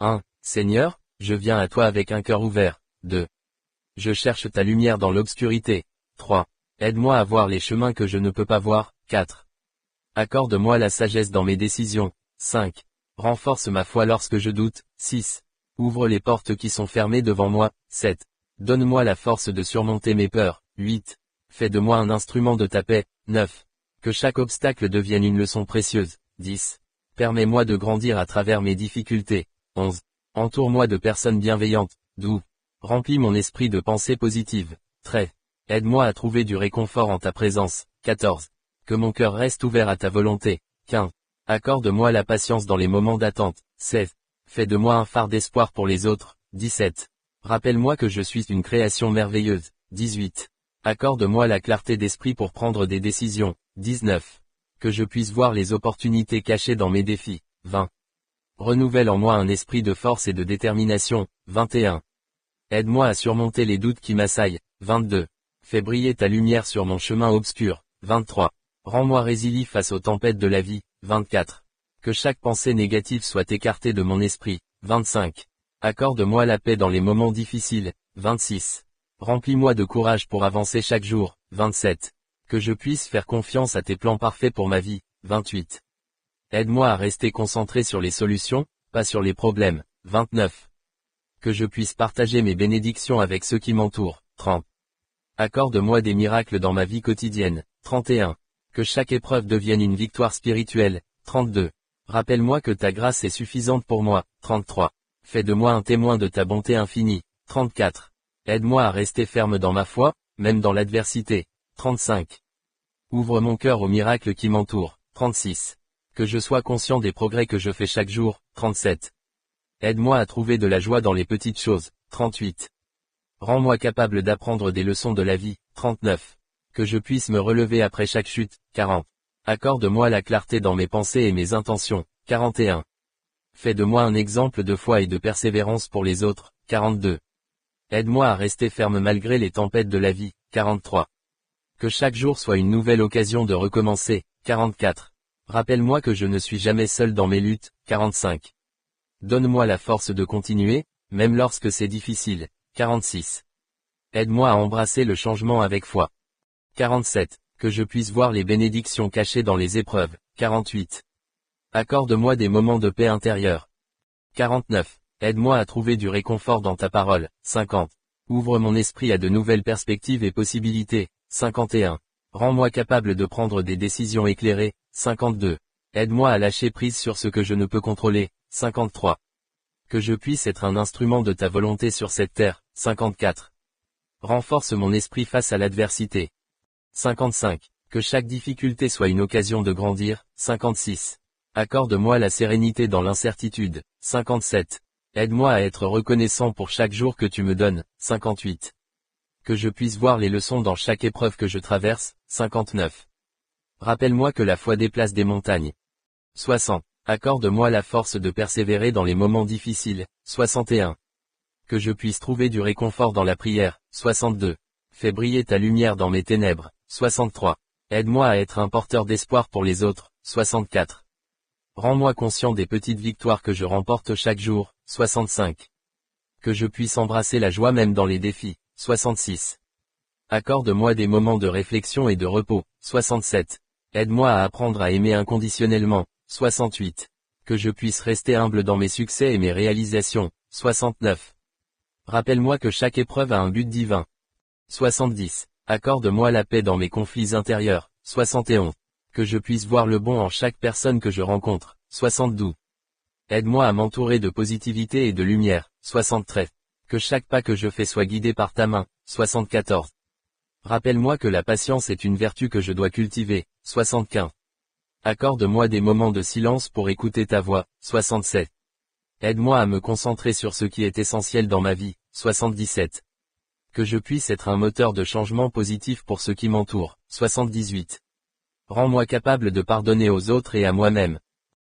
1. Seigneur, je viens à toi avec un cœur ouvert. 2. Je cherche ta lumière dans l'obscurité. 3. Aide-moi à voir les chemins que je ne peux pas voir. 4. Accorde-moi la sagesse dans mes décisions. 5. Renforce ma foi lorsque je doute. 6. Ouvre les portes qui sont fermées devant moi. 7. Donne-moi la force de surmonter mes peurs. 8. Fais de moi un instrument de ta paix. 9. Que chaque obstacle devienne une leçon précieuse. 10. Permets-moi de grandir à travers mes difficultés. 11. Entoure-moi de personnes bienveillantes. 12. Remplis mon esprit de pensées positives. 13. Aide-moi à trouver du réconfort en ta présence. 14. Que mon cœur reste ouvert à ta volonté. 15. Accorde-moi la patience dans les moments d'attente. 16. Fais de moi un phare d'espoir pour les autres. 17. Rappelle-moi que je suis une création merveilleuse. 18. Accorde-moi la clarté d'esprit pour prendre des décisions. 19. Que je puisse voir les opportunités cachées dans mes défis. 20. Renouvelle en moi un esprit de force et de détermination. 21. Aide-moi à surmonter les doutes qui m'assaillent. 22. Fais briller ta lumière sur mon chemin obscur. 23. Rends-moi résilient face aux tempêtes de la vie. 24. Que chaque pensée négative soit écartée de mon esprit. 25. Accorde-moi la paix dans les moments difficiles. 26. Remplis-moi de courage pour avancer chaque jour. 27. Que je puisse faire confiance à tes plans parfaits pour ma vie. 28. Aide-moi à rester concentré sur les solutions, pas sur les problèmes. 29. Que je puisse partager mes bénédictions avec ceux qui m'entourent. 30. Accorde-moi des miracles dans ma vie quotidienne. 31. Que chaque épreuve devienne une victoire spirituelle. 32. Rappelle-moi que ta grâce est suffisante pour moi. 33. Fais de moi un témoin de ta bonté infinie. 34. Aide-moi à rester ferme dans ma foi, même dans l'adversité. 35. Ouvre mon cœur aux miracles qui m'entourent. 36. Que je sois conscient des progrès que je fais chaque jour. 37. Aide-moi à trouver de la joie dans les petites choses. 38. Rends-moi capable d'apprendre des leçons de la vie. 39. Que je puisse me relever après chaque chute. 40. Accorde-moi la clarté dans mes pensées et mes intentions. 41. Fais de moi un exemple de foi et de persévérance pour les autres. 42. Aide-moi à rester ferme malgré les tempêtes de la vie. 43. Que chaque jour soit une nouvelle occasion de recommencer. 44. Rappelle-moi que je ne suis jamais seul dans mes luttes. 45. Donne-moi la force de continuer, même lorsque c'est difficile. 46. Aide-moi à embrasser le changement avec foi. 47. Que je puisse voir les bénédictions cachées dans les épreuves. 48. Accorde-moi des moments de paix intérieure. 49. Aide-moi à trouver du réconfort dans ta parole. 50. Ouvre mon esprit à de nouvelles perspectives et possibilités. 51. Rends-moi capable de prendre des décisions éclairées. 52. Aide-moi à lâcher prise sur ce que je ne peux contrôler. 53. Que je puisse être un instrument de ta volonté sur cette terre. 54. Renforce mon esprit face à l'adversité. 55. Que chaque difficulté soit une occasion de grandir. 56. Accorde-moi la sérénité dans l'incertitude. 57. Aide-moi à être reconnaissant pour chaque jour que tu me donnes. 58. Que je puisse voir les leçons dans chaque épreuve que je traverse. 59. Rappelle-moi que la foi déplace des montagnes. 60. Accorde-moi la force de persévérer dans les moments difficiles. 61. Que je puisse trouver du réconfort dans la prière. 62. Fais briller ta lumière dans mes ténèbres. 63. Aide-moi à être un porteur d'espoir pour les autres. 64. Rends-moi conscient des petites victoires que je remporte chaque jour. 65. Que je puisse embrasser la joie même dans les défis. 66. Accorde-moi des moments de réflexion et de repos. 67. Aide-moi à apprendre à aimer inconditionnellement. 68. Que je puisse rester humble dans mes succès et mes réalisations. 69. Rappelle-moi que chaque épreuve a un but divin. 70. Accorde-moi la paix dans mes conflits intérieurs. 71. Que je puisse voir le bon en chaque personne que je rencontre. 72. Aide-moi à m'entourer de positivité et de lumière. 73. Que chaque pas que je fais soit guidé par ta main. 74. Rappelle-moi que la patience est une vertu que je dois cultiver. 75. Accorde-moi des moments de silence pour écouter ta voix. 67. Aide-moi à me concentrer sur ce qui est essentiel dans ma vie. 77. Que je puisse être un moteur de changement positif pour ceux qui m'entourent. 78. Rends-moi capable de pardonner aux autres et à moi-même.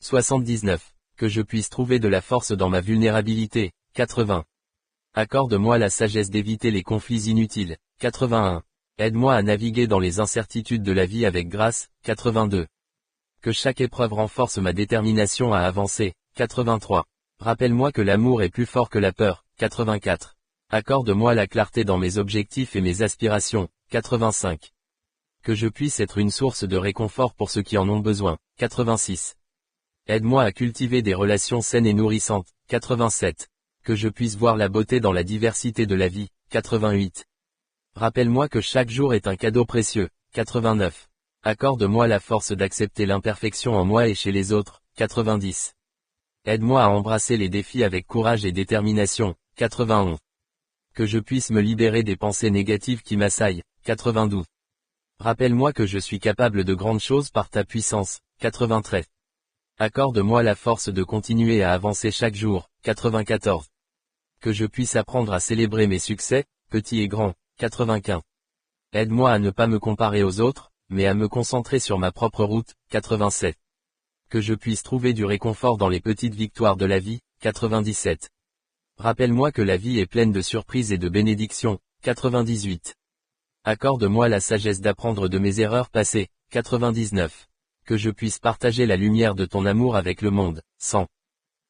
79. Que je puisse trouver de la force dans ma vulnérabilité. 80. Accorde-moi la sagesse d'éviter les conflits inutiles. 81. Aide-moi à naviguer dans les incertitudes de la vie avec grâce. 82. Que chaque épreuve renforce ma détermination à avancer. 83. Rappelle-moi que l'amour est plus fort que la peur, 84. Accorde-moi la clarté dans mes objectifs et mes aspirations, 85. Que je puisse être une source de réconfort pour ceux qui en ont besoin, 86. Aide-moi à cultiver des relations saines et nourrissantes, 87. Que je puisse voir la beauté dans la diversité de la vie, 88. Rappelle-moi que chaque jour est un cadeau précieux, 89. Accorde-moi la force d'accepter l'imperfection en moi et chez les autres, 90. Aide-moi à embrasser les défis avec courage et détermination, 91. Que je puisse me libérer des pensées négatives qui m'assaillent, 92. Rappelle-moi que je suis capable de grandes choses par ta puissance, 93. Accorde-moi la force de continuer à avancer chaque jour, 94. Que je puisse apprendre à célébrer mes succès, petits et grands, 95. Aide-moi à ne pas me comparer aux autres, mais à me concentrer sur ma propre route, 87. Que je puisse trouver du réconfort dans les petites victoires de la vie, 97. Rappelle-moi que la vie est pleine de surprises et de bénédictions, 98. Accorde-moi la sagesse d'apprendre de mes erreurs passées, 99. Que je puisse partager la lumière de ton amour avec le monde, 100.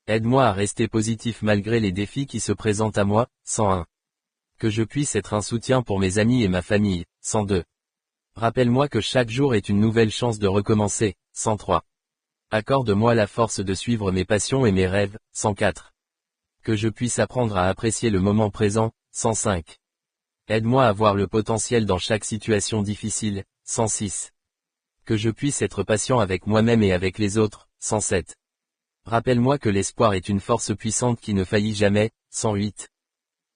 Aide-moi à rester positif malgré les défis qui se présentent à moi, 101. Que je puisse être un soutien pour mes amis et ma famille, 102. Rappelle-moi que chaque jour est une nouvelle chance de recommencer, 103. Accorde-moi la force de suivre mes passions et mes rêves, 104. Que je puisse apprendre à apprécier le moment présent, 105. Aide-moi à voir le potentiel dans chaque situation difficile, 106. Que je puisse être patient avec moi-même et avec les autres, 107. Rappelle-moi que l'espoir est une force puissante qui ne faillit jamais, 108.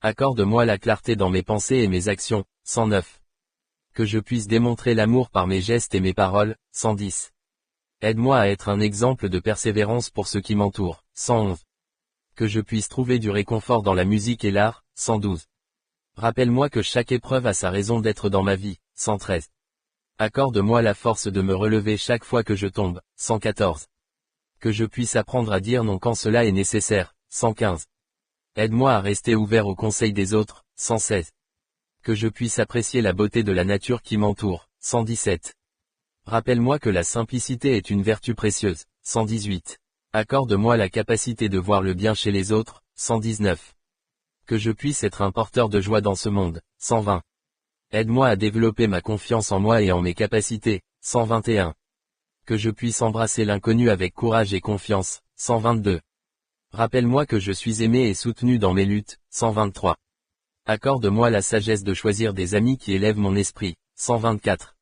Accorde-moi la clarté dans mes pensées et mes actions, 109. Que je puisse démontrer l'amour par mes gestes et mes paroles, 110. Aide-moi à être un exemple de persévérance pour ceux qui m'entourent, 111. Que je puisse trouver du réconfort dans la musique et l'art, 112. Rappelle-moi que chaque épreuve a sa raison d'être dans ma vie, 113. Accorde-moi la force de me relever chaque fois que je tombe, 114. Que je puisse apprendre à dire non quand cela est nécessaire, 115. Aide-moi à rester ouvert aux conseils des autres, 116. Que je puisse apprécier la beauté de la nature qui m'entoure, 117. Rappelle-moi que la simplicité est une vertu précieuse, 118. Accorde-moi la capacité de voir le bien chez les autres, 119. Que je puisse être un porteur de joie dans ce monde, 120. Aide-moi à développer ma confiance en moi et en mes capacités, 121. Que je puisse embrasser l'inconnu avec courage et confiance, 122. Rappelle-moi que je suis aimé et soutenu dans mes luttes, 123. Accorde-moi la sagesse de choisir des amis qui élèvent mon esprit, 124.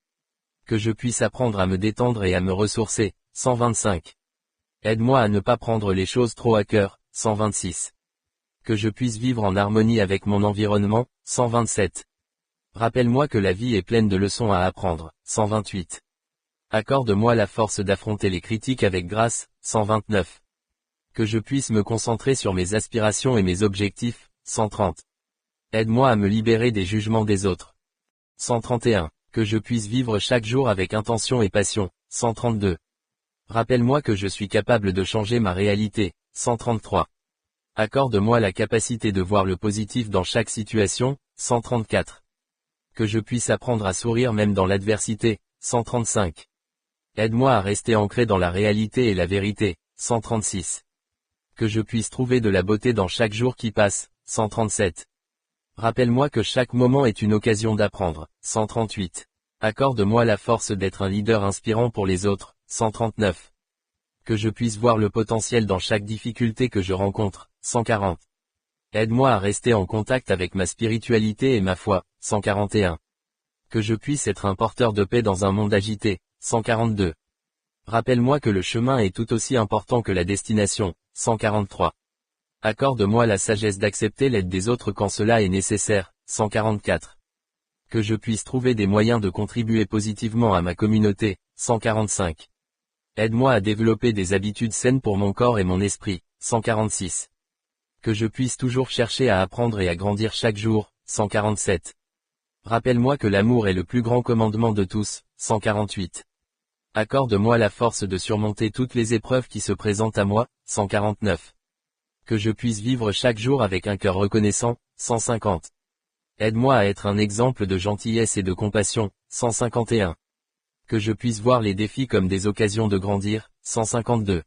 Que je puisse apprendre à me détendre et à me ressourcer, 125. Aide-moi à ne pas prendre les choses trop à cœur, 126. Que je puisse vivre en harmonie avec mon environnement, 127. Rappelle-moi que la vie est pleine de leçons à apprendre, 128. Accorde-moi la force d'affronter les critiques avec grâce, 129. Que je puisse me concentrer sur mes aspirations et mes objectifs, 130. Aide-moi à me libérer des jugements des autres. 131. Que je puisse vivre chaque jour avec intention et passion, 132. Rappelle-moi que je suis capable de changer ma réalité, 133. Accorde-moi la capacité de voir le positif dans chaque situation, 134. Que je puisse apprendre à sourire même dans l'adversité, 135. Aide-moi à rester ancré dans la réalité et la vérité, 136. Que je puisse trouver de la beauté dans chaque jour qui passe, 137. Rappelle-moi que chaque moment est une occasion d'apprendre, 138. Accorde-moi la force d'être un leader inspirant pour les autres, 139. Que je puisse voir le potentiel dans chaque difficulté que je rencontre, 140. Aide-moi à rester en contact avec ma spiritualité et ma foi, 141. Que je puisse être un porteur de paix dans un monde agité, 142. Rappelle-moi que le chemin est tout aussi important que la destination, 143. Accorde-moi la sagesse d'accepter l'aide des autres quand cela est nécessaire, 144. Que je puisse trouver des moyens de contribuer positivement à ma communauté, 145. Aide-moi à développer des habitudes saines pour mon corps et mon esprit, 146. Que je puisse toujours chercher à apprendre et à grandir chaque jour, 147. Rappelle-moi que l'amour est le plus grand commandement de tous, 148. Accorde-moi la force de surmonter toutes les épreuves qui se présentent à moi, 149. Que je puisse vivre chaque jour avec un cœur reconnaissant, 150. Aide-moi à être un exemple de gentillesse et de compassion, 151. Que je puisse voir les défis comme des occasions de grandir, 152.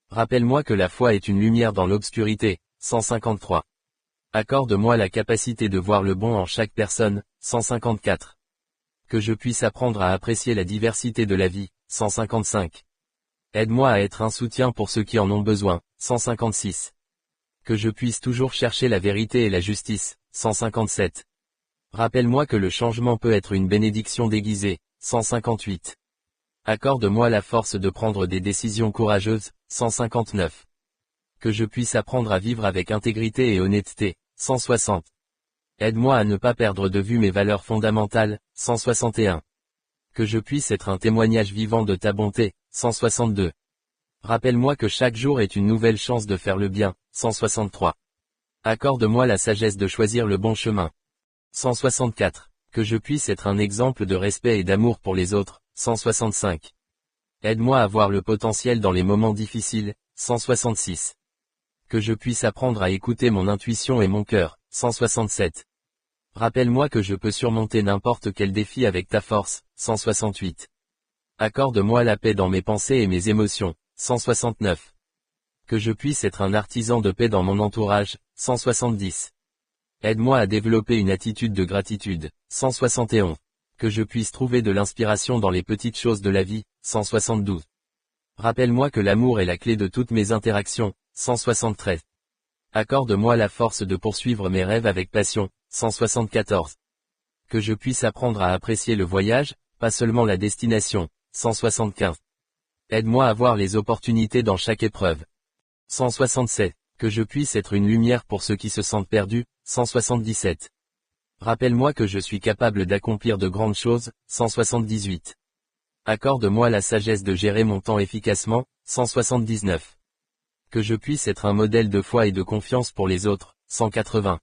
Rappelle-moi que la foi est une lumière dans l'obscurité. 153. Accorde-moi la capacité de voir le bon en chaque personne. 154. Que je puisse apprendre à apprécier la diversité de la vie. 155. Aide-moi à être un soutien pour ceux qui en ont besoin. 156. Que je puisse toujours chercher la vérité et la justice. 157. Rappelle-moi que le changement peut être une bénédiction déguisée. 158. Accorde-moi la force de prendre des décisions courageuses. 159. Que je puisse apprendre à vivre avec intégrité et honnêteté. 160. Aide-moi à ne pas perdre de vue mes valeurs fondamentales. 161. Que je puisse être un témoignage vivant de ta bonté. 162. Rappelle-moi que chaque jour est une nouvelle chance de faire le bien. 163. Accorde-moi la sagesse de choisir le bon chemin. 164. Que je puisse être un exemple de respect et d'amour pour les autres. 165. Aide-moi à voir le potentiel dans les moments difficiles. 166. Que je puisse apprendre à écouter mon intuition et mon cœur. 167. Rappelle-moi que je peux surmonter n'importe quel défi avec ta force. 168. Accorde-moi la paix dans mes pensées et mes émotions. 169. Que je puisse être un artisan de paix dans mon entourage. 170. Aide-moi à développer une attitude de gratitude. 171. Que je puisse trouver de l'inspiration dans les petites choses de la vie. 172. Rappelle-moi que l'amour est la clé de toutes mes interactions. 173. Accorde-moi la force de poursuivre mes rêves avec passion. 174. Que je puisse apprendre à apprécier le voyage, pas seulement la destination. 175. Aide-moi à voir les opportunités dans chaque épreuve. 167. Que je puisse être une lumière pour ceux qui se sentent perdus. 177. Rappelle-moi que je suis capable d'accomplir de grandes choses. 178. Accorde-moi la sagesse de gérer mon temps efficacement. 179. Que je puisse être un modèle de foi et de confiance pour les autres. 180.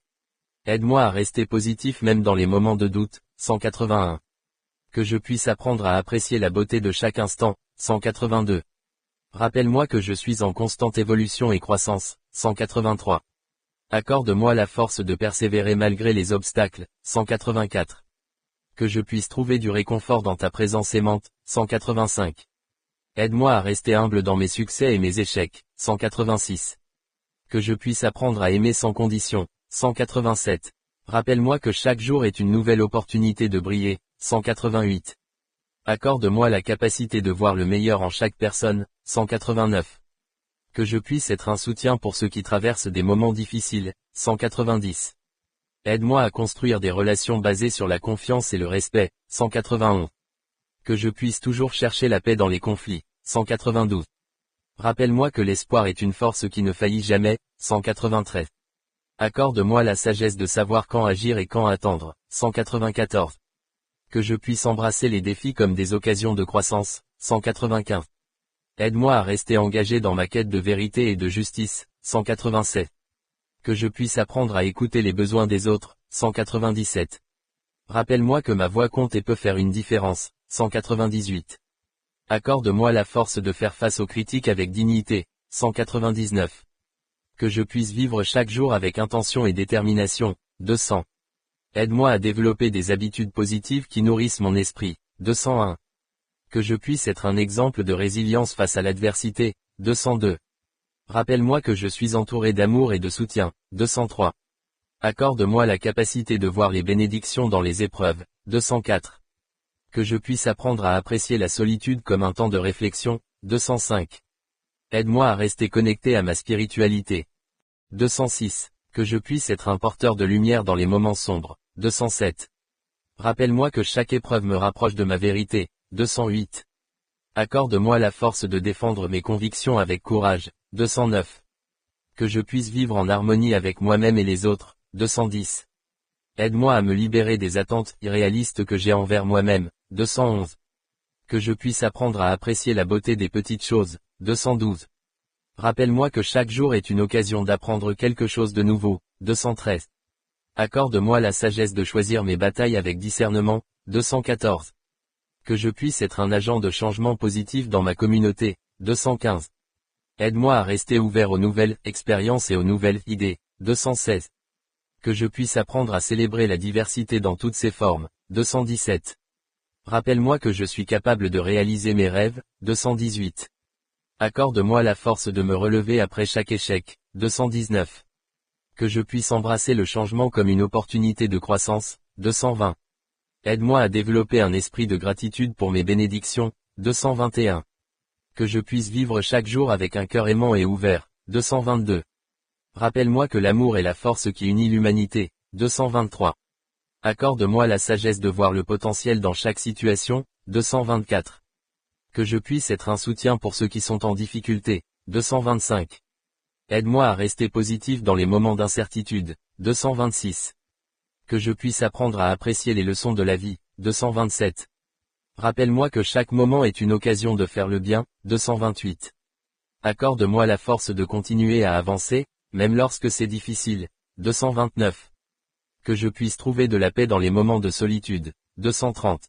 Aide-moi à rester positif même dans les moments de doute. 181. Que je puisse apprendre à apprécier la beauté de chaque instant. 182. Rappelle-moi que je suis en constante évolution et croissance. 183. Accorde-moi la force de persévérer malgré les obstacles. 184. Que je puisse trouver du réconfort dans ta présence aimante. 185. Aide-moi à rester humble dans mes succès et mes échecs. 186. Que je puisse apprendre à aimer sans condition. 187. Rappelle-moi que chaque jour est une nouvelle opportunité de briller. 188. Accorde-moi la capacité de voir le meilleur en chaque personne. 189. Que je puisse être un soutien pour ceux qui traversent des moments difficiles. 190. Aide-moi à construire des relations basées sur la confiance et le respect. 191. Que je puisse toujours chercher la paix dans les conflits. 192. Rappelle-moi que l'espoir est une force qui ne faillit jamais. 193. Accorde-moi la sagesse de savoir quand agir et quand attendre. 194. Que je puisse embrasser les défis comme des occasions de croissance. 195. Aide-moi à rester engagé dans ma quête de vérité et de justice. 187. Que je puisse apprendre à écouter les besoins des autres. 197. Rappelle-moi que ma voix compte et peut faire une différence. 198. Accorde-moi la force de faire face aux critiques avec dignité. 199. Que je puisse vivre chaque jour avec intention et détermination. 200. Aide-moi à développer des habitudes positives qui nourrissent mon esprit. 201. Que je puisse être un exemple de résilience face à l'adversité. 202. Rappelle-moi que je suis entouré d'amour et de soutien. 203. Accorde-moi la capacité de voir les bénédictions dans les épreuves. 204. Que je puisse apprendre à apprécier la solitude comme un temps de réflexion. 205. Aide-moi à rester connecté à ma spiritualité. 206. Que je puisse être un porteur de lumière dans les moments sombres. 207. Rappelle-moi que chaque épreuve me rapproche de ma vérité. 208. Accorde-moi la force de défendre mes convictions avec courage. 209. Que je puisse vivre en harmonie avec moi-même et les autres. 210. Aide-moi à me libérer des attentes irréalistes que j'ai envers moi-même. 211. Que je puisse apprendre à apprécier la beauté des petites choses. 212. Rappelle-moi que chaque jour est une occasion d'apprendre quelque chose de nouveau. 213. Accorde-moi la sagesse de choisir mes batailles avec discernement. 214. Que je puisse être un agent de changement positif dans ma communauté. 215. Aide-moi à rester ouvert aux nouvelles expériences et aux nouvelles idées. 216. Que je puisse apprendre à célébrer la diversité dans toutes ses formes. 217. Rappelle-moi que je suis capable de réaliser mes rêves. 218. Accorde-moi la force de me relever après chaque échec. 219. Que je puisse embrasser le changement comme une opportunité de croissance. 220. Aide-moi à développer un esprit de gratitude pour mes bénédictions. 221. Que je puisse vivre chaque jour avec un cœur aimant et ouvert. 222. Rappelle-moi que l'amour est la force qui unit l'humanité. 223. Accorde-moi la sagesse de voir le potentiel dans chaque situation. 224. Que je puisse être un soutien pour ceux qui sont en difficulté. 225. Aide-moi à rester positif dans les moments d'incertitude. 226. Que je puisse apprendre à apprécier les leçons de la vie. 227. Rappelle-moi que chaque moment est une occasion de faire le bien. 228. Accorde-moi la force de continuer à avancer, même lorsque c'est difficile. 229. Que je puisse trouver de la paix dans les moments de solitude. 230.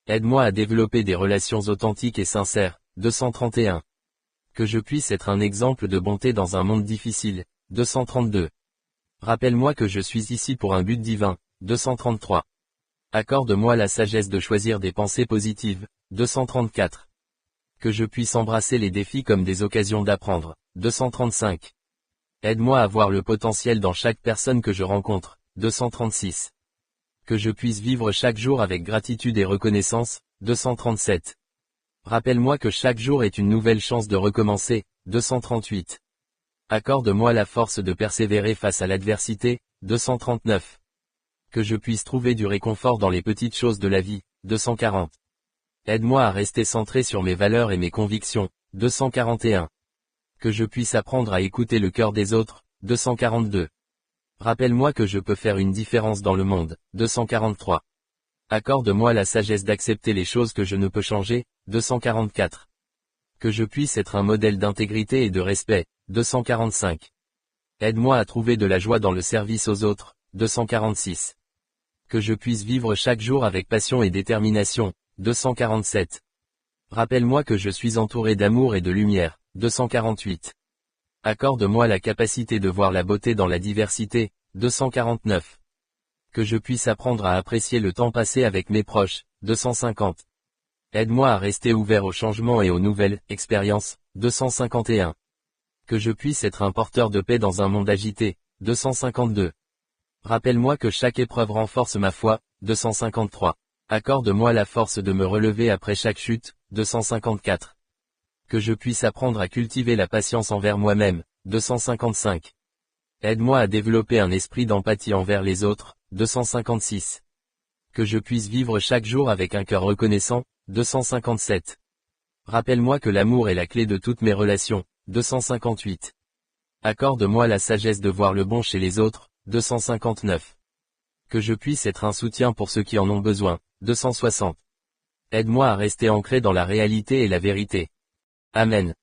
Aide-moi à développer des relations authentiques et sincères. 231. Que je puisse être un exemple de bonté dans un monde difficile. 232. Rappelle-moi que je suis ici pour un but divin. 233. Accorde-moi la sagesse de choisir des pensées positives. 234. Que je puisse embrasser les défis comme des occasions d'apprendre. 235. Aide-moi à voir le potentiel dans chaque personne que je rencontre. 236. Que je puisse vivre chaque jour avec gratitude et reconnaissance. 237. Rappelle-moi que chaque jour est une nouvelle chance de recommencer. 238. Accorde-moi la force de persévérer face à l'adversité. 239. Que je puisse trouver du réconfort dans les petites choses de la vie. 240. Aide-moi à rester centré sur mes valeurs et mes convictions. 241. Que je puisse apprendre à écouter le cœur des autres. 242. Rappelle-moi que je peux faire une différence dans le monde. 243. Accorde-moi la sagesse d'accepter les choses que je ne peux changer. 244. Que je puisse être un modèle d'intégrité et de respect. 245. Aide-moi à trouver de la joie dans le service aux autres. 246. Que je puisse vivre chaque jour avec passion et détermination. 247. Rappelle-moi que je suis entouré d'amour et de lumière. 248. Accorde-moi la capacité de voir la beauté dans la diversité. 249. Que je puisse apprendre à apprécier le temps passé avec mes proches. 250. Aide-moi à rester ouvert au changement et aux nouvelles expériences. 251. Que je puisse être un porteur de paix dans un monde agité. 252. Rappelle-moi que chaque épreuve renforce ma foi. 253. Accorde-moi la force de me relever après chaque chute. 254. Que je puisse apprendre à cultiver la patience envers moi-même. 255. Aide-moi à développer un esprit d'empathie envers les autres. 256. Que je puisse vivre chaque jour avec un cœur reconnaissant. 257. Rappelle-moi que l'amour est la clé de toutes mes relations. 258. Accorde-moi la sagesse de voir le bon chez les autres. 259. Que je puisse être un soutien pour ceux qui en ont besoin. 260. Aide-moi à rester ancré dans la réalité et la vérité. Amen.